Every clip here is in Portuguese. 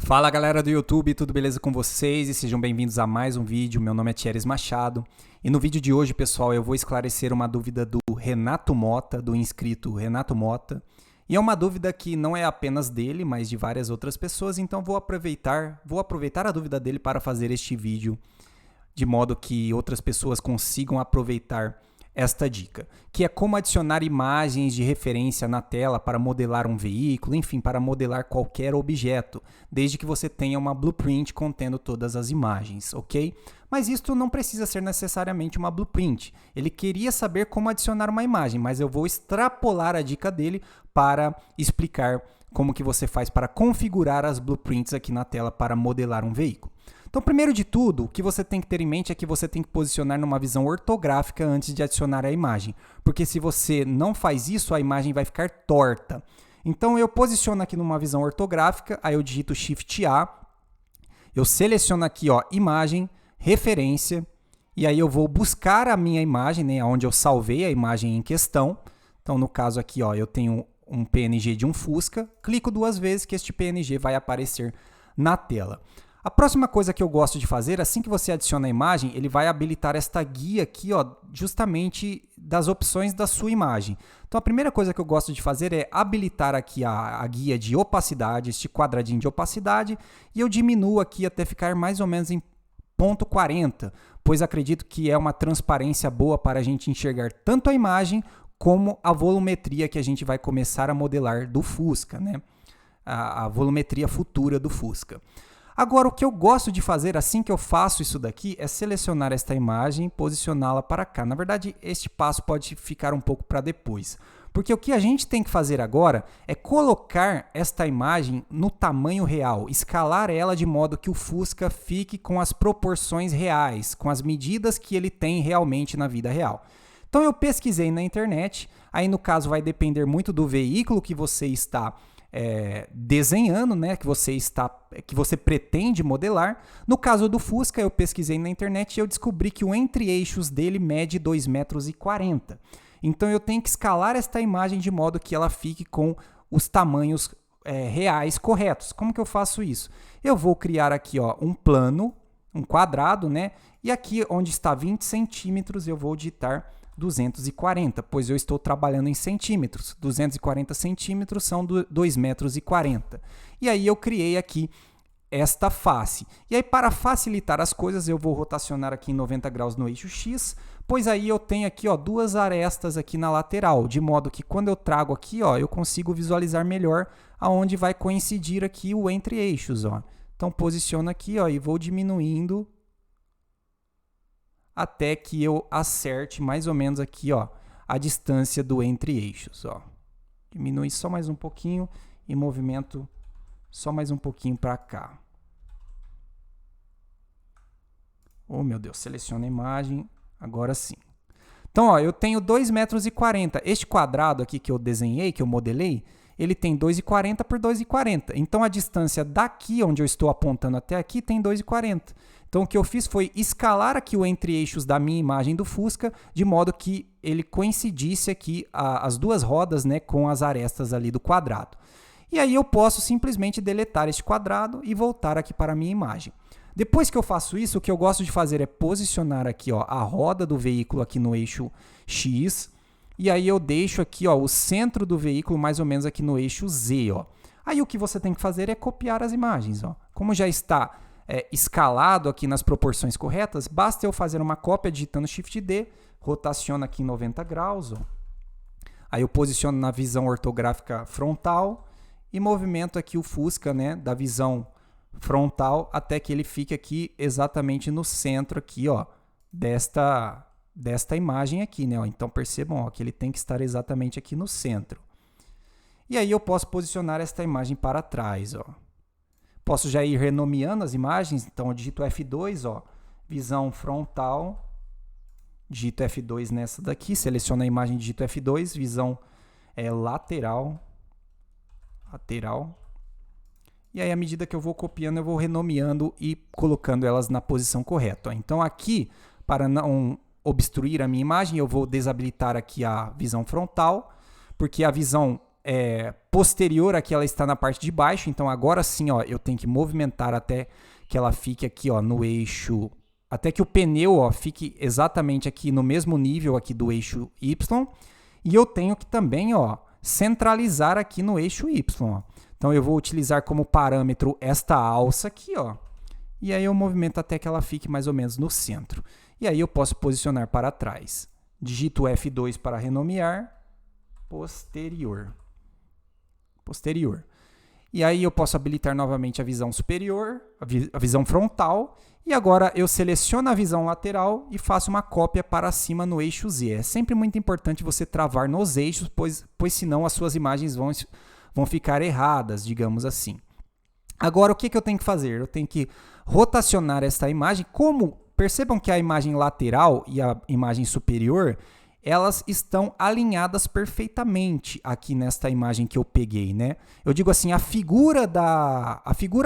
Fala galera do YouTube, tudo beleza com vocês? E sejam bem-vindos a mais um vídeo. Meu nome é Thieres Machado e no vídeo de hoje, pessoal, eu vou esclarecer uma dúvida do Renato Mota, do inscrito Renato Mota. E é uma dúvida que não é apenas dele, mas de várias outras pessoas, então vou aproveitar a dúvida dele para fazer este vídeo de modo que outras pessoas consigam aproveitar esta dica, que é como adicionar imagens de referência na tela para modelar um veículo, enfim, para modelar qualquer objeto, desde que você tenha uma blueprint contendo todas as imagens, ok? Mas isto não precisa ser necessariamente uma blueprint. Ele queria saber como adicionar uma imagem, mas eu vou extrapolar a dica dele para explicar como que você faz para configurar as blueprints aqui na tela para modelar um veículo. Então, primeiro de tudo, o que você tem que ter em mente é que você tem que posicionar numa visão ortográfica antes de adicionar a imagem, porque se você não faz isso, a imagem vai ficar torta. Então, eu posiciono aqui numa visão ortográfica, aí eu digito Shift A, eu seleciono aqui, ó, imagem, referência, e aí eu vou buscar a minha imagem, né, onde eu salvei a imagem em questão. Então, no caso aqui, ó, eu tenho um PNG de um Fusca, clico duas vezes que este PNG vai aparecer na tela. A próxima coisa que eu gosto de fazer, assim que você adiciona a imagem, ele vai habilitar esta guia aqui, ó, justamente das opções da sua imagem. Então, a primeira coisa que eu gosto de fazer é habilitar aqui a guia de opacidade, este quadradinho de opacidade, e eu diminuo aqui até ficar mais ou menos em 0,40, pois acredito que é uma transparência boa para a gente enxergar tanto a imagem como a volumetria que a gente vai começar a modelar do Fusca, né? A volumetria futura do Fusca. Agora, o que eu gosto de fazer assim que eu faço isso daqui é selecionar esta imagem e posicioná-la para cá. Na verdade, este passo pode ficar um pouco para depois, porque o que a gente tem que fazer agora é colocar esta imagem no tamanho real, escalar ela de modo que o Fusca fique com as proporções reais, com as medidas que ele tem realmente na vida real. Então, eu pesquisei na internet, aí no caso vai depender muito do veículo que você está desenhando, né, que você pretende modelar. No caso do Fusca, eu pesquisei na internet e eu descobri que o entre-eixos dele mede 2,40 metros. Então eu tenho que escalar esta imagem de modo que ela fique com os tamanhos reais corretos. Como que eu faço isso? Eu vou criar aqui, ó, um plano, um quadrado, né? E aqui onde está 20 centímetros eu vou digitar 240, pois eu estou trabalhando em centímetros. 240 centímetros são 2,40 metros. E aí eu criei aqui esta face. E aí, para facilitar as coisas, eu vou rotacionar aqui em 90 graus no eixo X, pois aí eu tenho aqui, ó, duas arestas aqui na lateral, de modo que quando eu trago aqui, ó, eu consigo visualizar melhor aonde vai coincidir aqui o entre-eixos, ó. Então, posiciono aqui, ó, e vou diminuindo até que eu acerte mais ou menos aqui, ó, a distância do entre-eixos, ó. Diminui só mais um pouquinho e movimento só mais um pouquinho para cá. Oh, meu Deus, seleciona a imagem, agora sim. Então, ó, eu tenho 2,40 metros. Este quadrado aqui que eu desenhei, que eu modelei, ele tem 2,40 por 2,40. Então, a distância daqui, onde eu estou apontando até aqui, tem 2,40. Então, o que eu fiz foi escalar aqui o entre-eixos da minha imagem do Fusca, de modo que ele coincidisse aqui as duas rodas, né, com as arestas ali do quadrado. E aí eu posso simplesmente deletar este quadrado e voltar aqui para a minha imagem. Depois que eu faço isso, o que eu gosto de fazer é posicionar aqui, ó, a roda do veículo aqui no eixo X, e aí eu deixo aqui, ó, o centro do veículo mais ou menos aqui no eixo Z, ó. Aí o que você tem que fazer é copiar as imagens, ó. Como já está escalado aqui nas proporções corretas, basta eu fazer uma cópia digitando Shift D, rotaciono aqui em 90 graus, ó. Aí eu posiciono na visão ortográfica frontal e movimento aqui o Fusca, né, da visão frontal até que ele fique aqui exatamente no centro aqui, ó, desta imagem aqui, né? Ó. Então percebam, ó, que ele tem que estar exatamente aqui no centro. E aí eu posso posicionar esta imagem para trás, ó. Posso já ir renomeando as imagens, então eu digito F2, ó, visão frontal, digito F2 nessa daqui, seleciono a imagem, digito F2, visão lateral. E aí, à medida que eu vou copiando, eu vou renomeando e colocando elas na posição correta. Ó. Então aqui, para não obstruir a minha imagem, eu vou desabilitar aqui a visão frontal, porque a visão posterior aqui, ela está na parte de baixo. Então, agora sim, ó, eu tenho que movimentar até que ela fique aqui, ó, no eixo... Até que o pneu, ó, fique exatamente aqui no mesmo nível aqui do eixo Y. E eu tenho que também, ó, centralizar aqui no eixo Y. Ó. Então, eu vou utilizar como parâmetro esta alça aqui, ó. E aí eu movimento até que ela fique mais ou menos no centro. E aí eu posso posicionar para trás. Digito F2 para renomear. Posterior. Posterior. E aí eu posso habilitar novamente a visão superior, a visão frontal. E agora eu seleciono a visão lateral e faço uma cópia para cima no eixo Z. É sempre muito importante você travar nos eixos, pois senão as suas imagens vão ficar erradas, digamos assim. Agora, o que eu tenho que fazer? Eu tenho que rotacionar esta imagem. Percebam que a imagem lateral e a imagem superior, elas estão alinhadas perfeitamente aqui nesta imagem que eu peguei, né? Eu digo assim, a figura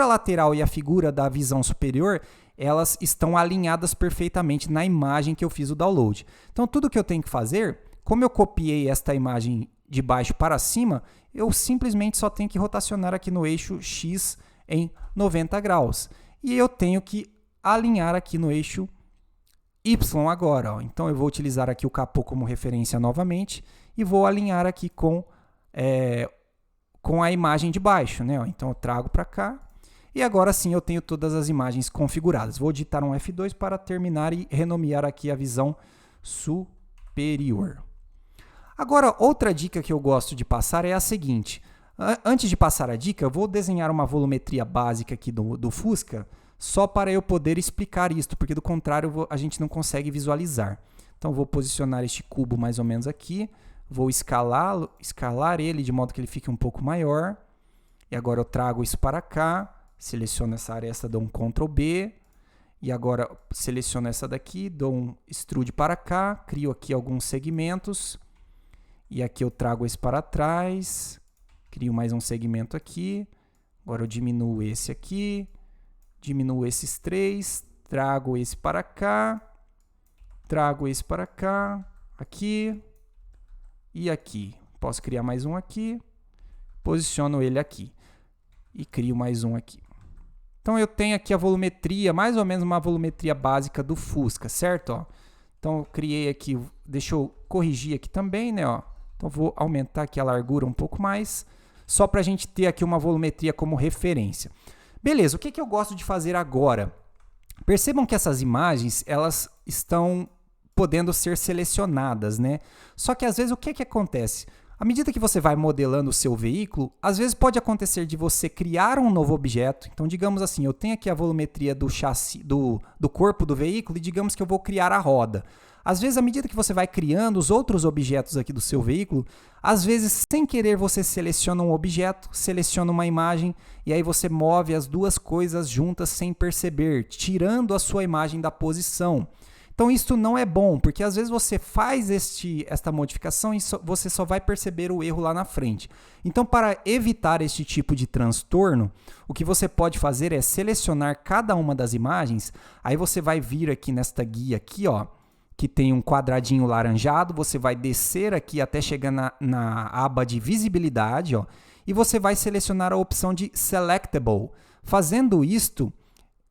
lateral e a figura da visão superior, elas estão alinhadas perfeitamente na imagem que eu fiz o download. Então, tudo que eu tenho que fazer, como eu copiei esta imagem de baixo para cima, eu simplesmente só tenho que rotacionar aqui no eixo X em 90 graus. E eu tenho que alinhar aqui no eixo Y agora. Ó. Então, eu vou utilizar aqui o capô como referência novamente e vou alinhar aqui com a imagem de baixo. Né? Ó. Então, eu trago para cá. E agora sim eu tenho todas as imagens configuradas. Vou digitar um F2 para terminar e renomear aqui a visão superior. Agora, outra dica que eu gosto de passar é a seguinte. Antes de passar a dica, eu vou desenhar uma volumetria básica aqui do Fusca, só para eu poder explicar isto, porque do contrário a gente não consegue visualizar. Então, vou posicionar este cubo mais ou menos aqui, vou escalar ele de modo que ele fique um pouco maior. E agora eu trago isso para cá. Seleciono essa aresta, dou um Ctrl B. E agora seleciono essa daqui, dou um extrude para cá, crio aqui alguns segmentos. E aqui eu trago esse para trás, crio mais um segmento aqui. Agora eu diminuo esse aqui, diminuo esses três, trago esse para cá, trago esse para cá, aqui e aqui. Posso criar mais um aqui, posiciono ele aqui e crio mais um aqui. Então, eu tenho aqui a volumetria, mais ou menos uma volumetria básica do Fusca, certo? Ó. Então, eu criei aqui, deixa eu corrigir aqui também, né? Ó. Então, vou aumentar aqui a largura um pouco mais, só para a gente ter aqui uma volumetria como referência. Beleza, o que eu gosto de fazer agora? Percebam que essas imagens, elas estão podendo ser selecionadas, né? Só que, às vezes, o que acontece? À medida que você vai modelando o seu veículo, às vezes pode acontecer de você criar um novo objeto. Então, digamos assim, eu tenho aqui a volumetria do chassi, do corpo do veículo e digamos que eu vou criar a roda. Às vezes, à medida que você vai criando os outros objetos aqui do seu veículo, às vezes, sem querer, você seleciona um objeto, seleciona uma imagem e aí você move as duas coisas juntas sem perceber, tirando a sua imagem da posição. Então, isso não é bom, porque às vezes você faz esta modificação e você só vai perceber o erro lá na frente. Então, para evitar este tipo de transtorno, o que você pode fazer é selecionar cada uma das imagens, aí você vai vir aqui nesta guia aqui, ó, que tem um quadradinho laranjado, você vai descer aqui até chegar na aba de visibilidade, ó, e você vai selecionar a opção de Selectable. Fazendo isto,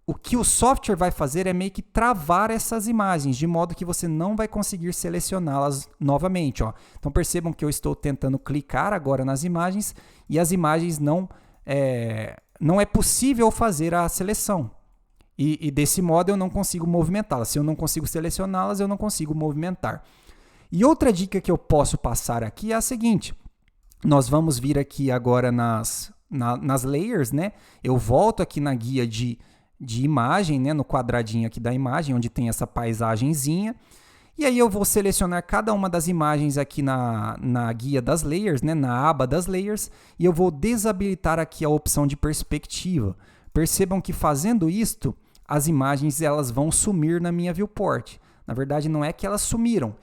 o que o software vai fazer é meio que travar essas imagens, de modo que você não vai conseguir selecioná-las novamente. Ó. Então percebam que eu estou tentando clicar agora nas imagens e as imagens não é possível fazer a seleção. E desse modo eu não consigo movimentá-las. Se eu não consigo selecioná-las, eu não consigo movimentar. E outra dica que eu posso passar aqui é a seguinte. Nós vamos vir aqui agora nas layers, né? Eu volto aqui na guia de imagem, né, no quadradinho aqui da imagem, onde tem essa paisagenzinha. E aí eu vou selecionar cada uma das imagens aqui na guia das layers, né, na aba das layers, e eu vou desabilitar aqui a opção de perspectiva. Percebam que fazendo isto, as imagens elas vão sumir na minha viewport. Na verdade, não é que elas sumiram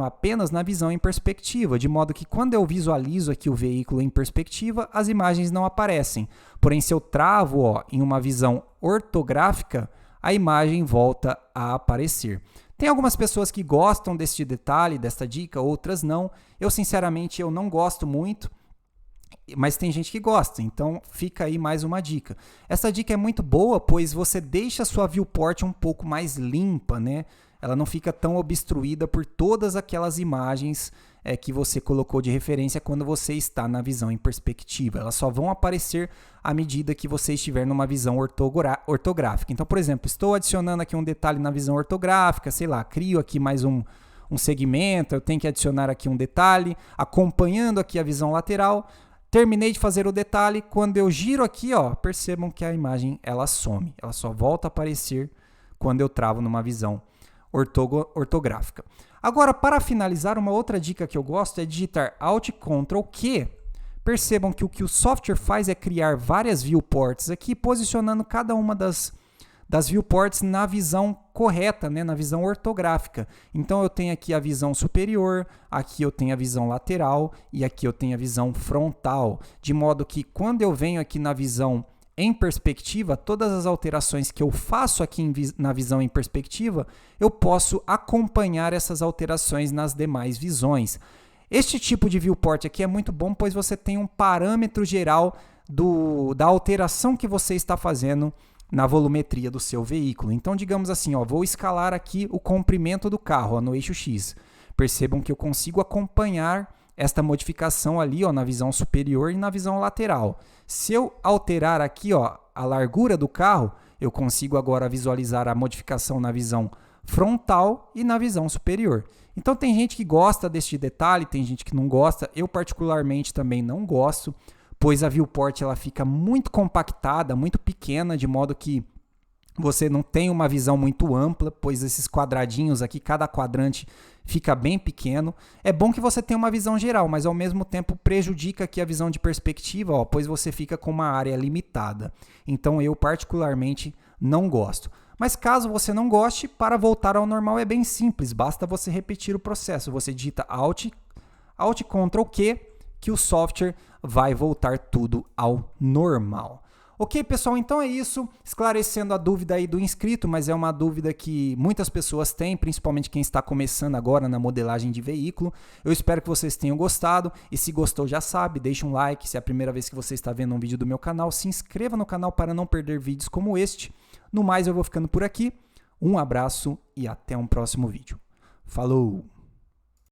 apenas na visão em perspectiva, de modo que quando eu visualizo aqui o veículo em perspectiva, as imagens não aparecem. Porém, se eu travo, ó, em uma visão ortográfica, a imagem volta a aparecer. Tem algumas pessoas que gostam deste detalhe, desta dica, outras não. Eu, sinceramente, eu não gosto muito, mas tem gente que gosta, então fica aí mais uma dica. Essa dica é muito boa, pois você deixa a sua viewport um pouco mais limpa, né? Ela não fica tão obstruída por todas aquelas imagens que você colocou de referência quando você está na visão em perspectiva. Elas só vão aparecer à medida que você estiver numa visão ortográfica. Então, por exemplo, estou adicionando aqui um detalhe na visão ortográfica, sei lá, crio aqui mais um segmento, eu tenho que adicionar aqui um detalhe, acompanhando aqui a visão lateral. Terminei de fazer o detalhe, quando eu giro aqui, ó, percebam que a imagem ela some, ela só volta a aparecer quando eu travo numa visão ortográfica. Agora, para finalizar, uma outra dica que eu gosto é digitar Alt Ctrl Q. Percebam que o que o software faz é criar várias viewports aqui, posicionando cada uma das viewports na visão correta, né, na visão ortográfica. Então eu tenho aqui a visão superior, aqui eu tenho a visão lateral e aqui eu tenho a visão frontal, de modo que quando eu venho aqui na visão em perspectiva, todas as alterações que eu faço aqui na visão em perspectiva, eu posso acompanhar essas alterações nas demais visões. Este tipo de viewport aqui é muito bom, pois você tem um parâmetro geral da alteração que você está fazendo na volumetria do seu veículo. Então, digamos assim, ó, vou escalar aqui o comprimento do carro ó, no eixo X. Percebam que eu consigo acompanhar esta modificação ali ó, na visão superior e na visão lateral. Se eu alterar aqui ó, a largura do carro, eu consigo agora visualizar a modificação na visão frontal e na visão superior. Então tem gente que gosta deste detalhe, tem gente que não gosta. Eu particularmente também não gosto, pois a viewport ela fica muito compactada, muito pequena, de modo que você não tem uma visão muito ampla, pois esses quadradinhos aqui, cada quadrante fica bem pequeno. É bom que você tenha uma visão geral, mas ao mesmo tempo prejudica aqui a visão de perspectiva, ó, pois você fica com uma área limitada. Então eu particularmente não gosto. Mas caso você não goste, para voltar ao normal é bem simples, basta você repetir o processo. Você digita Alt Ctrl Q, que o software vai voltar tudo ao normal. Ok, pessoal, então é isso, esclarecendo a dúvida aí do inscrito, mas é uma dúvida que muitas pessoas têm, principalmente quem está começando agora na modelagem de veículo. Eu espero que vocês tenham gostado, e se gostou já sabe, deixe um like, se é a primeira vez que você está vendo um vídeo do meu canal, se inscreva no canal para não perder vídeos como este. No mais, eu vou ficando por aqui, um abraço e até um próximo vídeo. Falou!